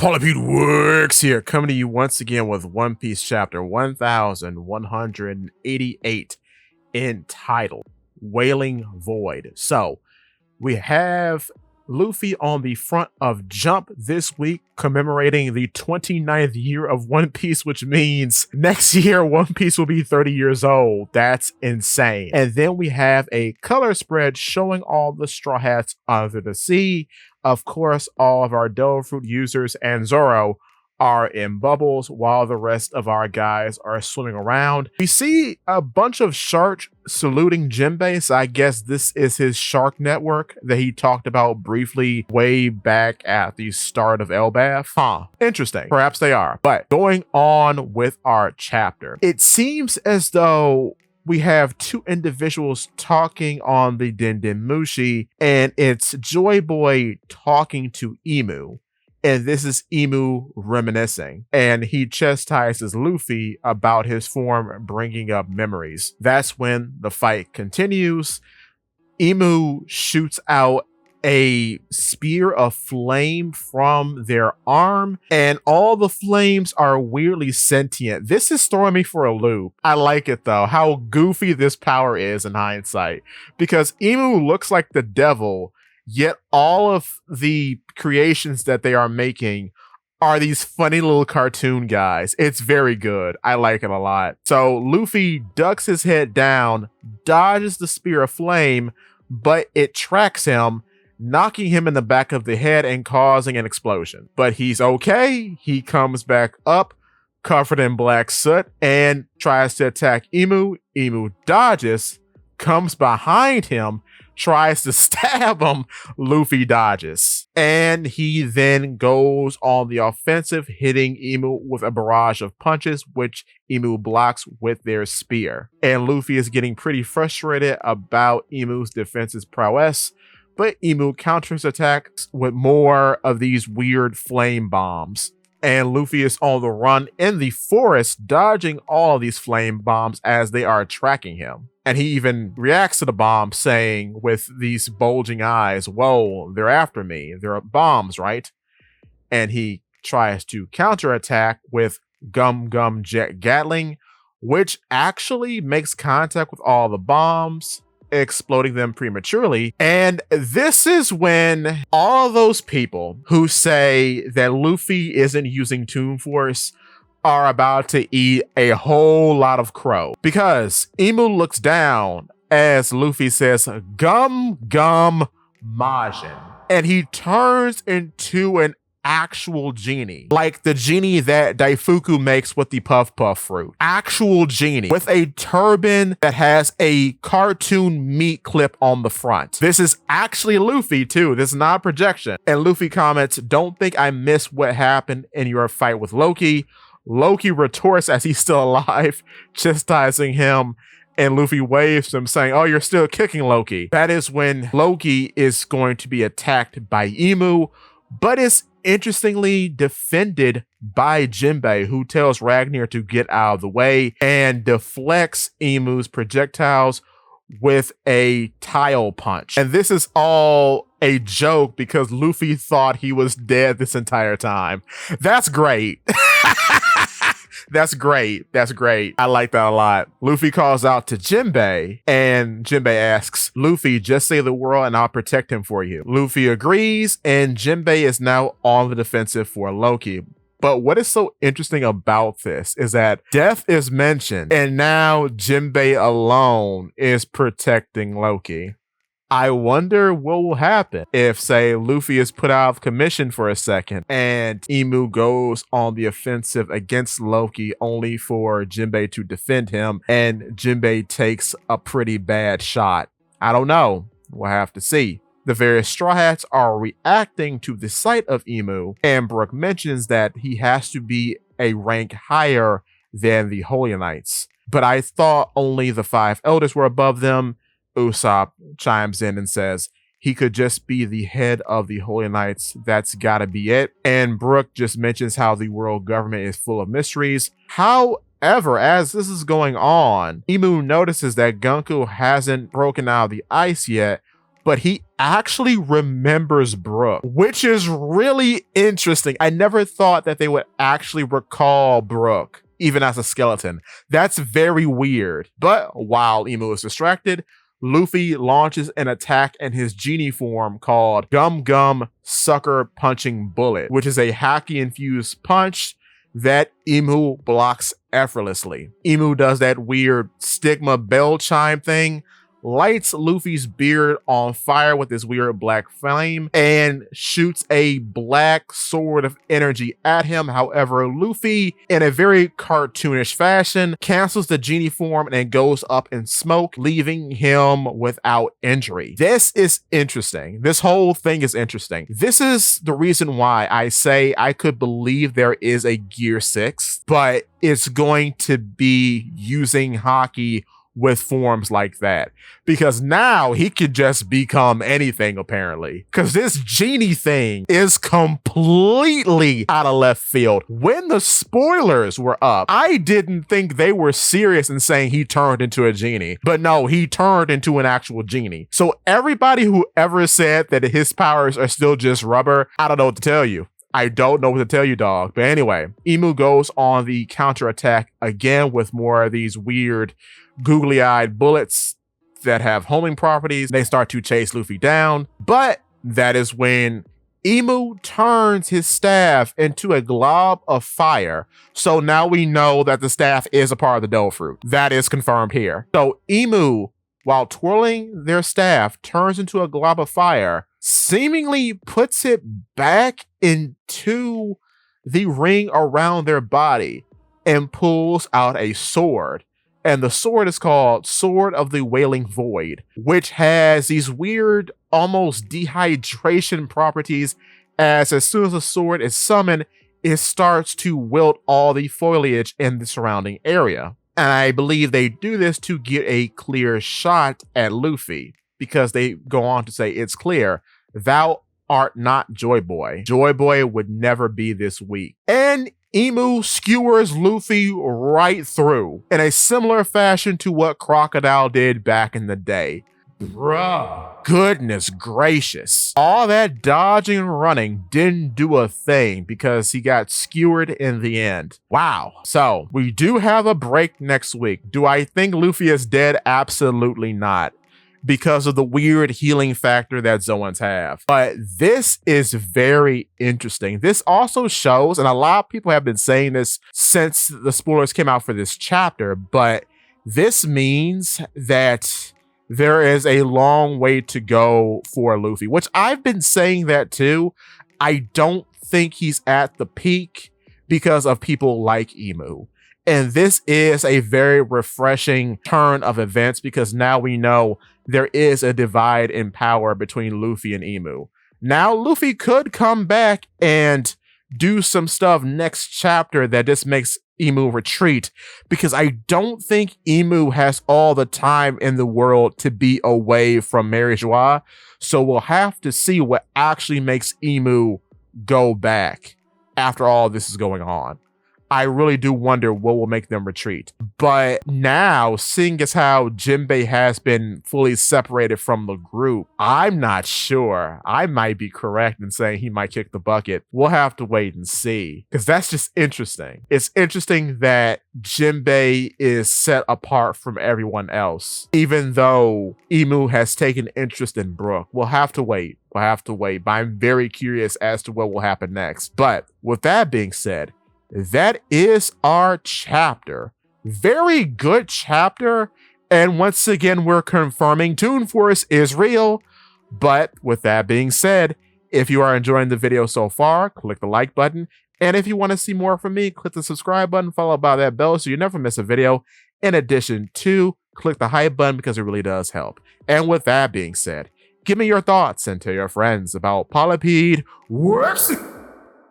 Polypede Works here, coming to you once again with One Piece chapter 1188 entitled Wailing Void. So, we have Luffy on the front of Jump this week, commemorating the 29th year of One Piece, which means next year One Piece will be 30 years old. That's insane. And then we have a color spread showing all the Straw Hats under the sea. Of course, all of our Devil Fruit users and Zoro are in bubbles while the rest of our guys are swimming around. We see a bunch of sharks saluting Jinbei, so I guess this is his shark network that he talked about briefly way back at the start of Elbaf. Interesting. Perhaps they are. But going on with our chapter, it seems as though we have two individuals talking on the Mushi, and it's Joy Boy talking to Emu. And this is Emu reminiscing, and he chastises Luffy about his form bringing up memories. That's when the fight continues. Emu shoots out a spear of flame from their arm, and all the flames are weirdly sentient. This is throwing me for a loop. I like it though, how goofy this power is in hindsight, because Emu looks like the devil, yet all of the creations that they are making are these funny little cartoon guys. It's very good. I like it a lot. So Luffy ducks his head down, dodges the spear of flame, but it tracks him, knocking him in the back of the head and causing an explosion. But he's okay. He comes back up, covered in black soot, and tries to attack Emu. Emu dodges, comes behind him, tries to stab him. Luffy dodges, and he then goes on the offensive, hitting Emu with a barrage of punches, which Emu blocks with their spear. And Luffy is getting pretty frustrated about Emu's defense's prowess, but Emu counters attacks with more of these weird flame bombs. And Luffy is on the run in the forest, dodging all of these flame bombs as they are tracking him. And he even reacts to the bomb, saying with these bulging eyes, "Whoa, they're after me. They're bombs, right?" And he tries to counterattack with Gum Gum Jet Gatling, which actually makes contact with all the bombs, exploding them prematurely. And this is when all those people who say that Luffy isn't using Toon Force are about to eat a whole lot of crow, because Emu looks down as Luffy says, "Gum Gum Majin," and he turns into an actual genie, like the genie that Daifuku makes with the puff puff fruit. Actual genie with a turban that has a cartoon meat clip on the front. This is actually Luffy too. This is not a projection. And Luffy comments, "Don't think I missed what happened in your fight with Loki." Loki retorts as he's still alive, chastising him, and Luffy waves him, saying, "Oh, you're still kicking Loki." That is when Loki is going to be attacked by Emu, but is interestingly defended by Jinbei, who tells Ragnar to get out of the way and deflects Emu's projectiles with a tile punch. And this is all a joke because Luffy thought he was dead this entire time. That's great. That's great. That's great. I like that a lot. Luffy calls out to Jinbei, and Jinbei asks, "Luffy, just say the word and I'll protect him for you." Luffy agrees, and Jinbei is now on the defensive for Loki. But what is so interesting about this is that death is mentioned, and now Jinbei alone is protecting Loki. I wonder what will happen if, say, Luffy is put out of commission for a second and Emu goes on the offensive against Loki only for Jinbei to defend him, and Jinbei takes a pretty bad shot. I don't know. We'll have to see. The various Straw Hats are reacting to the sight of Emu, and Brook mentions that he has to be a rank higher than the Holy Knights. But I thought only the 5 elders were above them. Usopp chimes in and says he could just be the head of the Holy Knights. That's gotta be it. And Brook just mentions how the world government is full of mysteries. However, as this is going on, Emu notices that Gunko hasn't broken out of the ice yet, but he actually remembers Brook, which is really interesting. I never thought that they would actually recall Brook, even as a skeleton. That's very weird. But while Imu is distracted, Luffy launches an attack in his Genie form called Gum Gum Sucker Punching Bullet, which is a haki-infused punch that Imu blocks effortlessly. Imu does that weird stigma bell chime thing, lights Luffy's beard on fire with this weird black flame, and shoots a black sword of energy at him. However, Luffy, in a very cartoonish fashion, cancels the Genie form and goes up in smoke, leaving him without injury. This is interesting. This whole thing is interesting. This is the reason why I say I could believe there is a Gear 6, but it's going to be using haki with forms like that, because now he could just become anything apparently, because this Genie thing is completely out of left field. When the spoilers were up, I didn't think they were serious in saying he turned into a genie, but no, he turned into an actual genie. So everybody who ever said that his powers are still just rubber, I don't know what to tell you. I don't know what to tell you, dog. But anyway, Imu goes on the counterattack again with more of these weird googly-eyed bullets that have homing properties. They start to chase Luffy down, but that is when Imu turns his staff into a glob of fire. So now we know that the staff is a part of the Dough Fruit. That is confirmed here. So Imu, while twirling their staff, turns into a glob of fire, seemingly puts it back into the ring around their body and pulls out a sword. And the sword is called Sword of the Wailing Void, which has these weird, almost dehydration properties, as soon as the sword is summoned, it starts to wilt all the foliage in the surrounding area. And I believe they do this to get a clear shot at Luffy, because they go on to say, it's clear, thou art not Joy Boy. Joy Boy would never be this weak. And Imu skewers Luffy right through in a similar fashion to what Crocodile did back in the day. Bruh. Goodness gracious. All that dodging and running didn't do a thing because he got skewered in the end. Wow. So we do have a break next week. Do I think Luffy is dead? Absolutely not, because of the weird healing factor that Zoans have. But this is very interesting. This also shows, and a lot of people have been saying this since the spoilers came out for this chapter, but this means that there is a long way to go for Luffy, which I've been saying that too. I don't think he's at the peak because of people like Imu. And this is a very refreshing turn of events, because now we know there is a divide in power between Luffy and Imu. Now Luffy could come back and do some stuff next chapter that just makes Imu retreat, because I don't think Imu has all the time in the world to be away from Mary Joie. So we'll have to see what actually makes Imu go back after all this is going on. I really do wonder what will make them retreat. But now, seeing as how Jinbei has been fully separated from the group, I'm not sure. I might be correct in saying he might kick the bucket. We'll have to wait and see, because that's just interesting. It's interesting that Jinbei is set apart from everyone else, even though Imu has taken interest in Brook. We'll have to wait. We'll have to wait. But I'm very curious as to what will happen next. But with that being said, that is our chapter. Very good chapter. And once again, we're confirming Toon Force is real. But with that being said, if you are enjoying the video so far, click the like button. And if you want to see more from me, click the subscribe button, followed by that bell so you never miss a video. In addition to, click the hype button because it really does help. And with that being said, give me your thoughts and tell your friends about Polypede. Whoops!